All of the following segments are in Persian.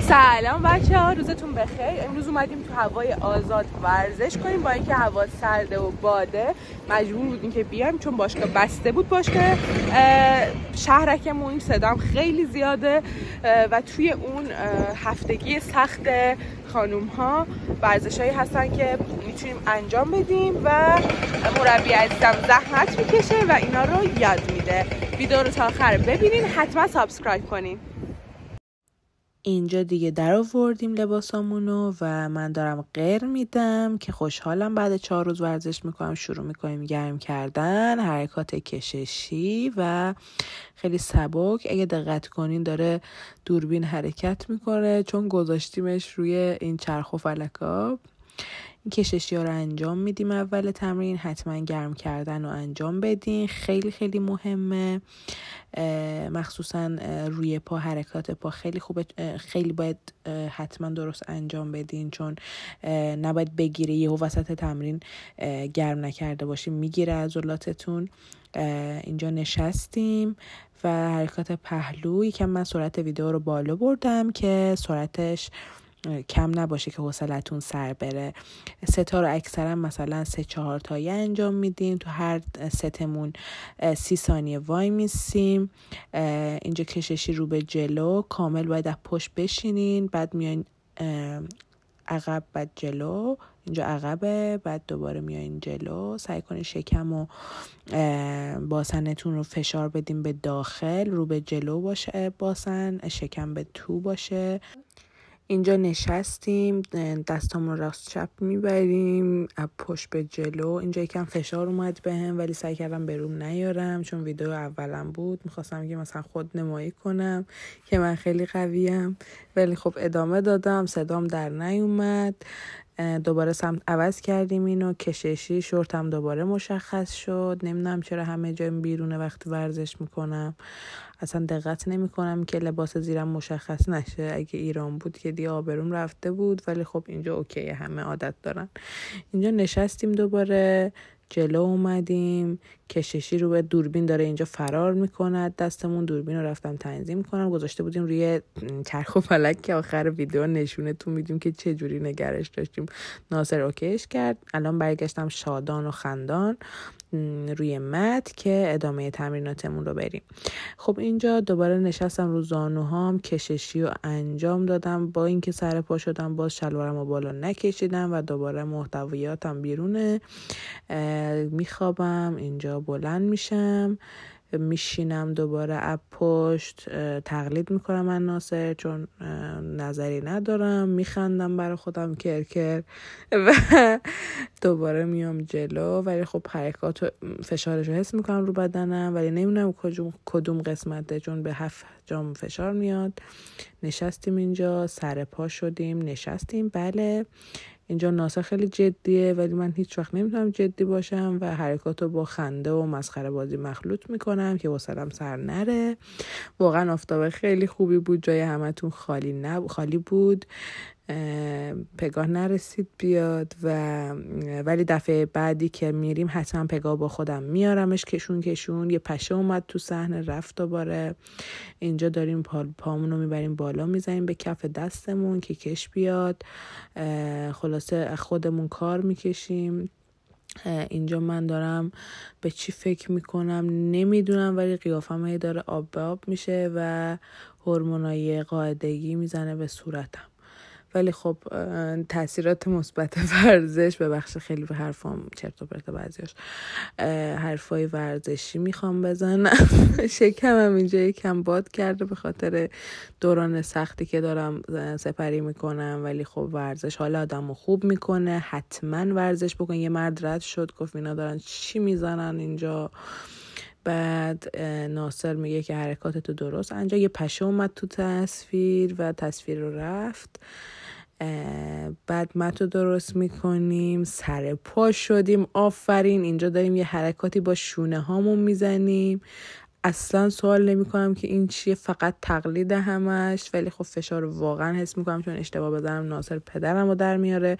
سلام بچه‌ها، روزتون بخیر. امروز اومدیم تو هوای آزاد ورزش کنیم. با اینکه هوا سرده و باده مجبور بودیم که بیایم چون باشگاه بسته بود. باشگاه شهرکمون صدام خیلی زیاده و توی اون هفتگی سخت خانوم ها ورزشایی هستن که میتونیم انجام بدیم و مربی عزیزم زحمت میکشه و اینا رو یاد میده. ویدیو رو تا آخر ببینین، حتما سابسکرایب کنین. اینجا دیگه در آوردیم لباسامونو و من دارم غیر میدم که خوشحالم. بعد 4 روز ورزش میکنم، شروع میکنیم گرم کردن، حرکات کششی و خیلی سبک. اگه دقت کنین داره دوربین حرکت میکنه چون گذاشتیمش روی این چرخ و فلکا. این کششی ها رو انجام میدیم اول تمرین. حتما گرم کردن رو انجام بدین، خیلی خیلی مهمه. مخصوصا روی پا، حرکات پا خیلی خوبه، خیلی باید حتما درست انجام بدین چون نباید بگیره یهو وسط تمرین گرم نکرده باشیم میگیره عضلاتتون. اینجا نشستیم و حرکات پهلو. یکم من سرعت ویدیو رو بالا بردم که سرعتش کم نباشه که حوصلتون سر بره. ستا رو اکثرا مثلا 3-4 تایی انجام میدیم. تو هر ستمون 30 ثانیه وای میسیم. اینجا کششی رو به جلو، کامل باید از پشت بشینین، بعد میاین عقب، بعد جلو. اینجا عقبه، بعد دوباره میاین جلو. سعی کنین شکم و باسنتون رو فشار بدیم به داخل، رو به جلو باشه باسن، شکم به تو باشه. اینجا نشستیم، دستامون راست چپ میبریم از پشت به جلو. اینجا یکم فشار اومد بهم ولی سعی کردم بروم نیارم چون ویدیو اولم بود. میخواستم که مثلا خود نمایی کنم که من خیلی قویم، ولی خب ادامه دادم، صدام در نیومد. دوباره سمت عوض کردیم اینو، کششی. شورتم دوباره مشخص شد. نمیدونم چرا همه جایم بیرونه وقتی ورزش میکنم، اصلا دقت نمی کنم که لباس زیرم مشخص نشه. اگه ایران بود که دیگه آبروم رفته بود، ولی خب اینجا اوکیه، همه عادت دارن. اینجا نشستیم، دوباره جلو اومدیم. کششی رو به دوربین داره اینجا فرار میکنه دستمون. دوربین رو رفتم تنظیم کنم، گذاشته بودیم روی چرخ و فلک که آخر ویدیو نشونتون میدیم که چه جوری نگرش داشتیم. ناصر اوکیش کرد. الان برگشتم شادان و خندان روی مت که ادامه تمریناتمون رو بریم. خب اینجا دوباره نشستم رو زانوهام، کششی رو انجام دادم. با اینکه سر پا شدم باز شلوارم رو بالا نکشیدم و دوباره محتویاتم بیرونه. میخوابم، اینجا بلند میشم، میشینم دوباره از پشت، تقلید میکنم من ناصر چون نظری ندارم، میخندم برای خودم کرکر و دوباره میام جلو. ولی خب حرکات فشارش رو حس میکنم رو بدنم ولی نمیدونم کدوم قسمته چون به 7 جام فشار میاد. نشستیم اینجا، سر پا شدیم، نشستیم. بله اینجا ناصر خیلی جدیه ولی من هیچ وقت نمیتونم جدی باشم و حرکاتو با خنده و مسخره بازی مخلوط میکنم که واسم سر نره. واقعا آفتاب خیلی خوبی بود، جای همتون خالی بود، پگاه نرسید بیاد ولی دفعه بعدی که میریم حتما پگاه با خودم میارمش. کشون یه پشه اومد تو صحنه، رفت دوباره. اینجا داریم پامونو میبریم بالا، میزنیم به کف دستمون که کش بیاد. خلاصه خودمون کار میکشیم. اینجا من دارم به چی فکر میکنم نمیدونم ولی قیافم هی داره آب به آب میشه و هورمونای قاعدگی میزنه به صورتم. ولی خب تاثیرات مثبت ورزش، ببخشید خیلی به حرفام چرت و پرت بعضیاش، حرفای ورزشی میخوام بزنم. شکمم اینجا یکم باد کرده به خاطر دوران سختی که دارم سپری میکنم، ولی خب ورزش حال آدمو خوب میکنه. حتما ورزش بکن. یه مرد رد شد گفت اینا دارن چی میزنن اینجا. بعد ناصر میگه که حرکاتتو درست انجام. یه پشه اومد تو تصویر و تصویر رو رفت. بعد متو درست میکنیم، سر پا شدیم، آفرین. اینجا داریم یه حرکاتی با شونه هامون میزنیم. اصلا سوال نمی کنم که این چیه، فقط تقلید همش. ولی خب فشار رو واقعا حس میکنم چون اشتباه بزنم ناصر پدرم رو در میاره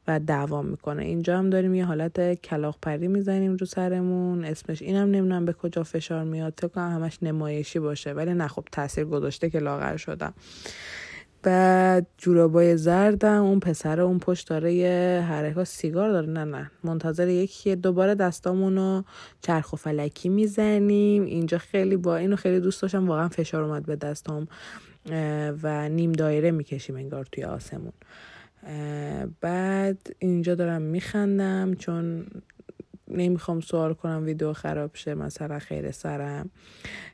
و دعوام میکنه. اینجا هم داریم یه حالت کلاغ پری میزنیم رو سرمون، اسمش اینم نمیدونم به کجا فشار میاد، فکر کنم همش نمایشی باشه ولی نه خب تاثیر گذاشته که لاغر شدم. بعد جورابای زردم، اون پسر اون پشت داره یه حرکات سیگار داره، نه منتظر یکیه. دوباره دستامونو چرخ و فلکی میزنیم. اینجا خیلی با اینو خیلی دوست داشتم، واقعا فشار اومد به دستام و نیم دایره میکشیم انگار توی آسمون. بعد اینجا دارم میخندم چون نمیخوام سوال کنم ویدیو خراب شه، مثلا خیر سرم.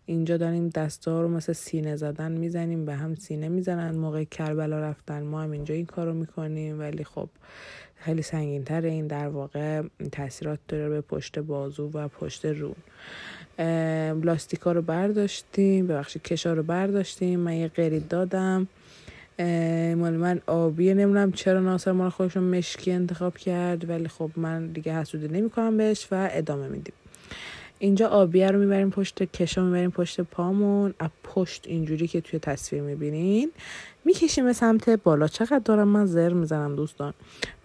اینجا داریم دستا رو مثل سینه زدن میزنیم، به هم سینه میزنن موقع کربلا رفتن، ما هم اینجا این کارو میکنیم، ولی خب خیلی سنگین تره این، در واقع تاثیرات داره به پشت بازو و پشت رون. لاستیکا رو برداشتیم، ببخشید کشا رو برداشتیم، من یه قرید دادم، مال من آبیه، نمیدونم چرا ناصر مال خودشون مشکی انتخاب کرد، ولی خب من دیگه حسودی نمی کنم بهش و ادامه میدیم. اینجا آبیه رو میبریم پشت کشا، میبریم پشت پامون، از پشت اینجوری که توی تصویر میبینین میکشیم به سمت بالا. چقدر دارم من زر میزنم دوستان،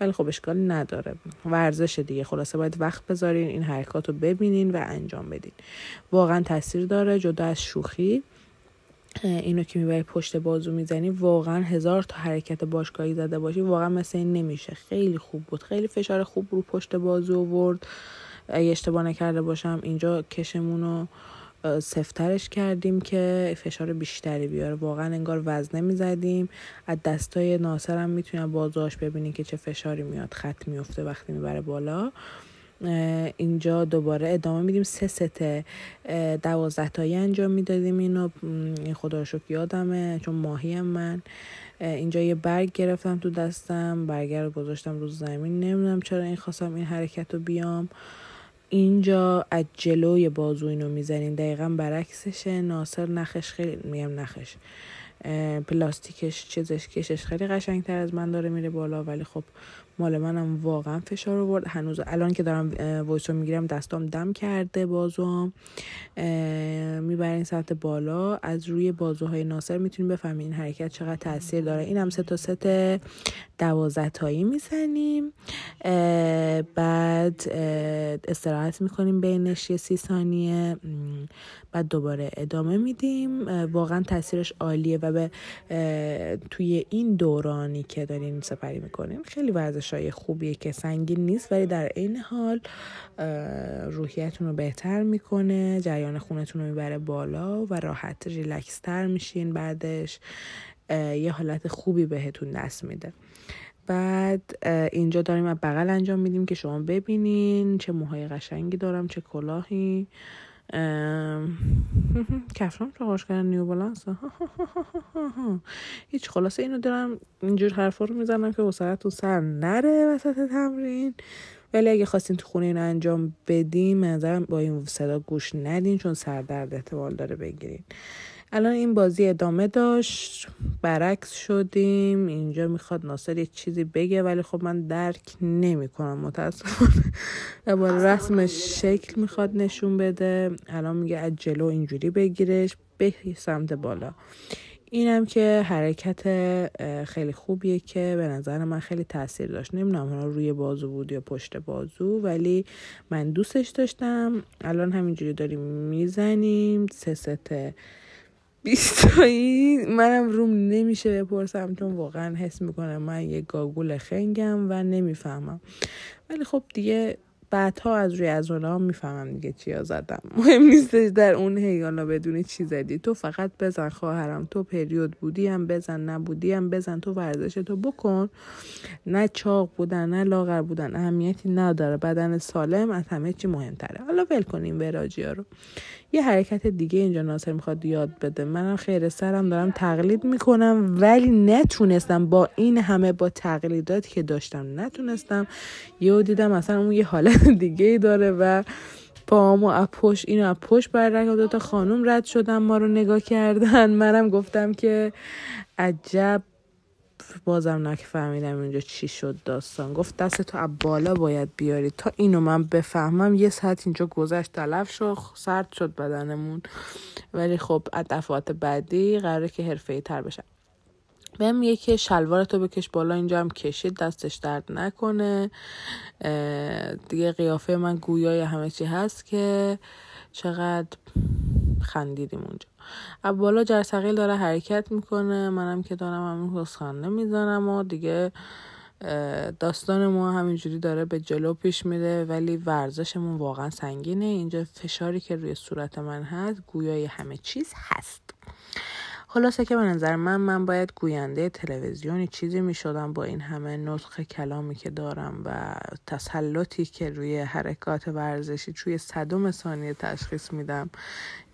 ولی خب اشکالی نداره، ورزش دیگه. خلاصه باید وقت بذارین این حرکات رو ببینین و انجام بدین، واقعا تاثیر داره جدا از شوخی. اینو که میبری پشت بازو میزنی، واقعا 1000 تا حرکت باشگاهی زده باشی واقعا مثل این نمیشه. خیلی خوب بود، خیلی فشار خوب رو پشت بازو آورد. اگه اشتباه نکرده باشم اینجا کشمونو سفترش کردیم که فشار بیشتری بیاره، واقعا انگار وزنه میزدیم. از دستای ناصرم میتونم بازوهاش ببینین که چه فشاری میاد، خط میفته وقتی میبره بالا. اینجا دوباره ادامه میدیم، 3 ست 12 تایی انجام میدادیم. اینو خدا رو شکر یادمه چون ماهیم من. اینجا یه برگ گرفتم تو دستم، برگ رو گذاشتم رو زمین، نمیدونم چرا این خواستم این حرکت رو بیام. اینجا از جلوی بازو اینو میزنیم، دقیقا برعکسشه. ناصر نخش خیلی میگم نخش پلاستیکش چیزش کشش خیلی قشنگتر از من داره میره بالا، ولی خب مال منم واقعا فشار آورد. هنوز الان که دارم وایس رو میگیرم دستام دم کرده، بازوام میبرین سمت بالا. از روی بازوهای ناصر میتونیم بفهمین این حرکت چقدر تاثیر داره. این هم 3 تا ست 12 تایی میزنیم، بعد استراحت میکنیم بینش 30 ثانیه، بعد دوباره ادامه میدیم. واقعا تاثیرش عالیه و به توی این دورانی که دارین سپری میکنین خیلی ورزشای خوبیه که سنگین نیست، ولی در این حال روحیتون رو بهتر میکنه، جریان خونتون رو میبره بالا و راحت ریلکس تر میشین. بعدش یه حالت خوبی بهتون دست میده. بعد اینجا داریم از بغل انجام میدیم که شما ببینین چه موهای قشنگی دارم، چه کلاهی. کفشام چه خوشگل نیو بالانس. هیچ، خلاصه اینو دارم اینجور حرفا رو میزنم که وسعتون سر نره وسط تمرین، ولی اگه خواستین تو خونه اینو انجام بدین منظرم با این صدا گوش ندین چون سردرد احتمال داره بگیرین. الان این بازی ادامه داشت، برعکس شدیم. اینجا میخواد ناصر یه چیزی بگه ولی خب من درک نمی کنم متاسفانه و با رسمش شکل میخواد نشون بده. الان میگه از جلو اینجوری بگیرش به سمت بالا. اینم که حرکت خیلی خوبیه که به نظر من خیلی تاثیر داشت. نمیدونم روی بازو بود یا پشت بازو، ولی من دوستش داشتم. الان همینجوری داریم میزنیم 3 ست 20 تایی. منم روم نمیشه بپرسم چون واقعا حس میکنم من یه گاگول خنگم و نمیفهمم، ولی خب دیگه بعدها از روی ها میفهمم دیگه چیا زدم. مهم نیستش در اون هیالا بدونی چی زدی، تو فقط بزن خواهرم، تو پریود بودی هم بزن، نبودی هم بزن، تو ورزش تو بکن. نه چاق بودن نه لاغر بودن اهمیتی نداره، بدن سالم از همه چی مهمتره. حالا ول کنیم وراجیا رو. یه حرکت دیگه اینجا ناصر میخواد یاد بده، منم خیر سرم دارم تقلید میکنم ولی نتونستم با این همه با تقلیداتی که داشتم نتونستم. یهو دیدم مثلا اون یه حالت دیگه ای داره و پامو از پشت اینو از پشت برداشتم. 2 تا خانوم رد شدن ما رو نگاه کردن، منم گفتم که عجب. بازم نفهمیدم اینجا چی شد داستان. گفت دستتو از بالا باید بیاری تا اینو من بفهمم. یه ساعت اینجا گذشت، تلف شد، سرد شد بدنمون، ولی خب از دفعات بعدی قراره که حرفه‌ای تر بشم. بهم یکی شلوارتو بکش بالا، اینجا هم کشید، دستش درد نکنه. دیگه قیافه من گویای همه چی هست که چقدر خندیدیم اونجا. از بالا جرثقیل داره حرکت میکنه، منم که دارم همین حسخانه میزنم و دیگه داستان ما همینجوری داره به جلو پیش میره، ولی ورزشمون واقعا سنگینه. اینجا فشاری که روی صورت من هست گویای همه چیز هست. خلاصه که به نظر من باید گوینده تلویزیونی چیزی میشدم با این همه نطق کلامی که دارم و تسلطی که روی حرکات ورزشی توی 100 ثانیه تشخیص میدم.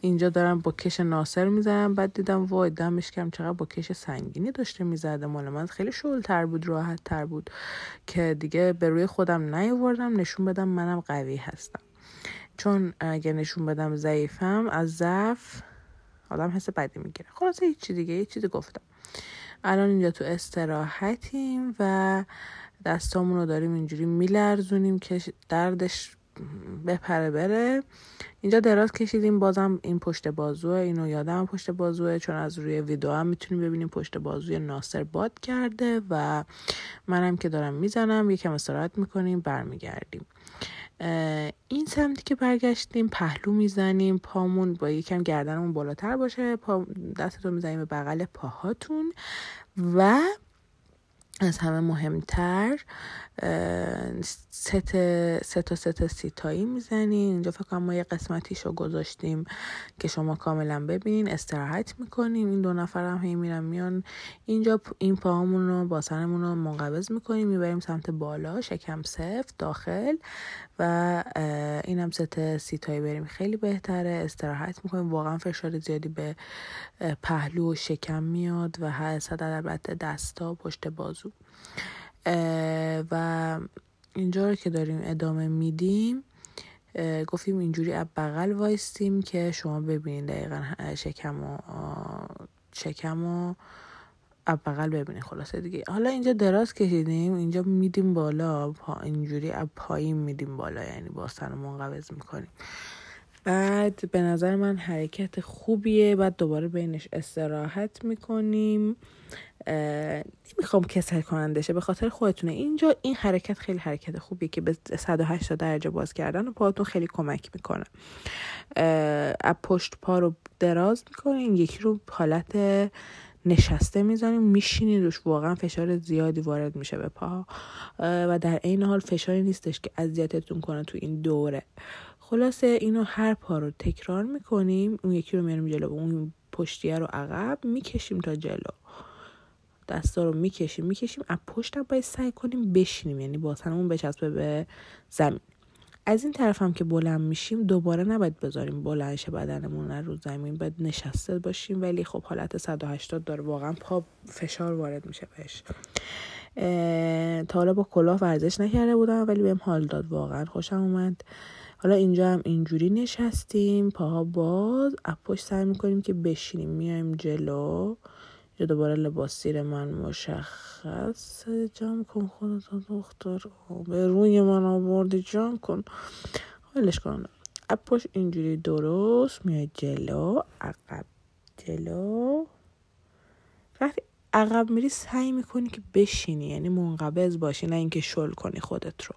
اینجا دارم با کش ناصر میزنم، بعد دیدم وای دمش کم چقدر با کش سنگینی داشته میزده، مال من خیلی شلتر بود، راحت تر بود که دیگه به روی خودم نیاوردم نشون بدم منم قوی هستم. چون اگه نشون بدم ضعیفم، از ضعف آدم حس بدی میگیره. خلاصه یه چیزی گفتم. الان اینجا تو استراحتیم و دستامون رو داریم اینجوری میلرزونیم که دردش بپره بره. اینجا دراز کشیدیم، بازم این پشت بازوه، اینو یادم پشت بازوه، چون از روی ویدیو هم میتونیم ببینیم پشت بازوی ناصر باد کرده و منم که دارم میزنم. یکم استراحت میکنیم، برمیگردیم. این سمتی که برگشتیم پهلو میزنیم، پامون با یکم گردنمون بالاتر باشه، دستتون میزنیم به بغل پاهاتون و از همه مهمتر ست سیتایی میزنین. اینجا فکر کنم ما یه قسمتیشو گذاشتیم که شما کاملا ببینین. استراحت میکنیم، این 2 نفر هم هی میرن میان. اینجا این پاهامون رو با سرمون رو منقبض میکنیم، میبریم سمت بالا، شکم سفت داخل و اینم ست سیتایی بریم، خیلی بهتره. استراحت میکنیم، واقعا فشار زیادی به پهلو و شکم میاد و حسد البته دستا پشت بازو. و اینجا رو که داریم ادامه میدیم گفتیم اینجوری از بغل وایستیم که شما ببینید دقیقا شکم و از بغل ببینید. خلاصه دیگه حالا اینجا دراز کشیدیم، اینجا میدیم بالا، اینجوری از پایین میدیم بالا، یعنی با سر منقبض میکنیم. بعد به نظر من حرکت خوبیه. بعد دوباره بینش استراحت میکنیم. نمیخوام کسل کننده شه، به خاطر خودتونه. اینجا این حرکت خیلی حرکت خوبیه که به 180 درجه باز کردن و پاهاتون خیلی کمک میکنه. از پشت پا رو دراز میکنین، یکی رو حالت نشسته میزنیم، میشینین روش، واقعا فشار زیادی وارد میشه به پاها و در این حال فشاری نیستش که اذیتتون کنه تو این دوره. خلاصه اینو هر پا رو تکرار میکنیم، اون یکی رو میاریم جلو، اون پشتیه رو عقب میکشیم تا جلو، دستا رو میکشیم. از پشت هم باید سعی کنیم بشینیم، یعنی باسنمون بچسبه به زمین. از این طرف هم که بلند میشیم دوباره نباید بذاریم بلند شه بدنمون رو زمین، باید نشسته باشیم، ولی خب حالت 180 داره، واقعا پا فشار وارد میشه بهش. تا حالا با کلاه ورزش نکرده بودم ولی بهم حال داد، واقعا خوشم اومد. حالا اینجا هم اینجوری نشستیم، پاها باز، از پشت سعی میکنیم که بشینیم، میایم جلو. یا دوباره لباس زیر من مشخص، جمع کن خودت دختر، به روی من آوردی، جمع کن، حالش کنم. از پشت اینجوری درست میای جلو، عقب جلو. وقتی عقب میری سعی میکنی که بشینی، یعنی منقبض باشی، نه اینکه شل کنی خودت رو.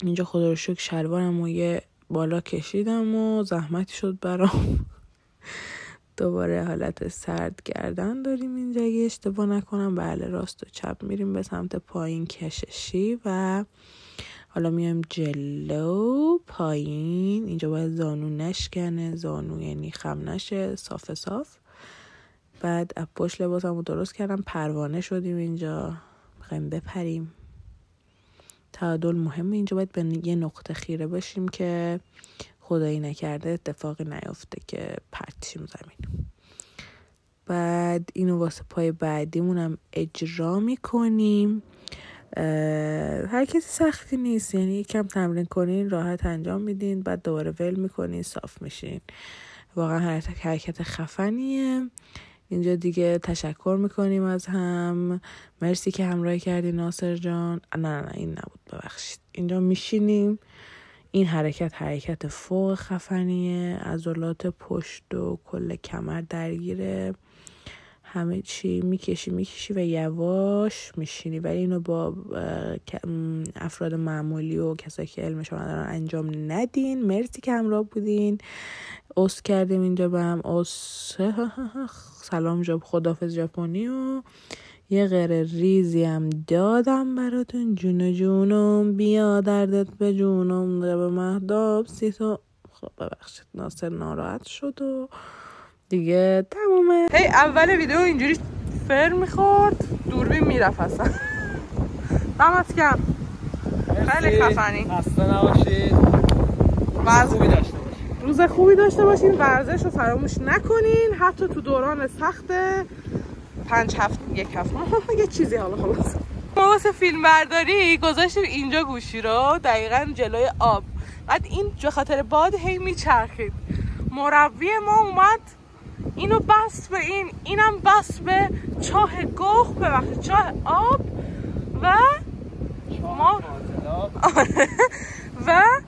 اینجا خدا رو شکر شلوارم و یه بالا کشیدم و زحمتی شد برام. دوباره حالت سرد گردن داریم اینجا، اگه اشتباه نکنم. بله، راست و چپ میریم به سمت پایین کششی و حالا میایم جلو پایین. اینجا باید زانو نشکنه، زانو یعنی خم نشه، صاف صاف. بعد از پشت لباسمو درست کردم، پروانه شدیم. اینجا میخوایم بپریم. تعادل مهمه، اینجا باید به یه نقطه خیره باشیم که خدایی نکرده اتفاقی نیفته که پرتشیم زمین. بعد اینو واسه پای بعدیمونم اجرا میکنیم. حرکت سختی نیست، یعنی یکم تمرین کنین راحت انجام میدین، بعد دوباره ول میکنین، صاف میشین. واقعا حرکت خفنیه. اینجا دیگه تشکر میکنیم از هم، مرسی که همراهی کردی ناصر جان. نه این نبود، ببخشید. اینجا میشینیم، این حرکت فوق خفنیه، عضلات پشت و کل کمر درگیره، همه چی میکشی و یواش میشینی. ولی اینو با افراد معمولی و کسایی که علمشون ندارن انجام ندین. مرسی که همراه بودین. اوس کردیم اینجا به هم، سلام جاب خدافظ ژاپنی و یه غیر ریزی هم دادم براتون. جونم بیا دردت به جونم به مهداب سیتو. خب ببخشید ناصر ناراحت شد و دیگه تمومه. هی اول ویدیو اینجوری فر میخورد دوربین میرفت اصلا. دمت گرم، خیلی خفنی. خسته نباشید، روز خوبی داشته باشین. ورزش رو فراموش نکنین، حتی تو دوران سخت 5 هفته 1 هفته یه چیزی. حالا خلاص ما واسه فیلم برداری گذاشتیم اینجا گوشی رو دقیقاً جلوی آب، بعد این به خاطر باد هی میچرخید. مربی ما اومد اینو بست به اینم بست به چاه گوخ، ببخشید چاه آب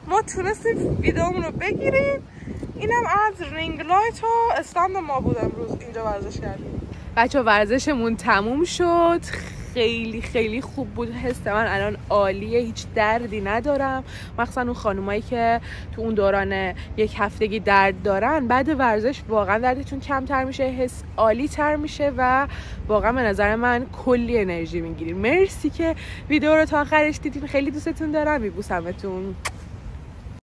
ما تونستیم ویدئومون رو بگیریم. اینم از رینگ لایت و استند ما بود. امروز اینجا ورزش کردیم. بچه ورزشمون تموم شد، خیلی خیلی خوب بود. حس من الان عالیه، هیچ دردی ندارم. مخصوصا اون خانومایی که تو اون دوران 1 هفتگی درد دارن، بعد ورزش واقعا دردتون کمتر میشه، حس عالی تر میشه و واقعا به نظر من کلی انرژی میگیرین. مرسی که ویدیو رو تا آخرش دیدین، خیلی دوستتون دارم، میبوسمتون.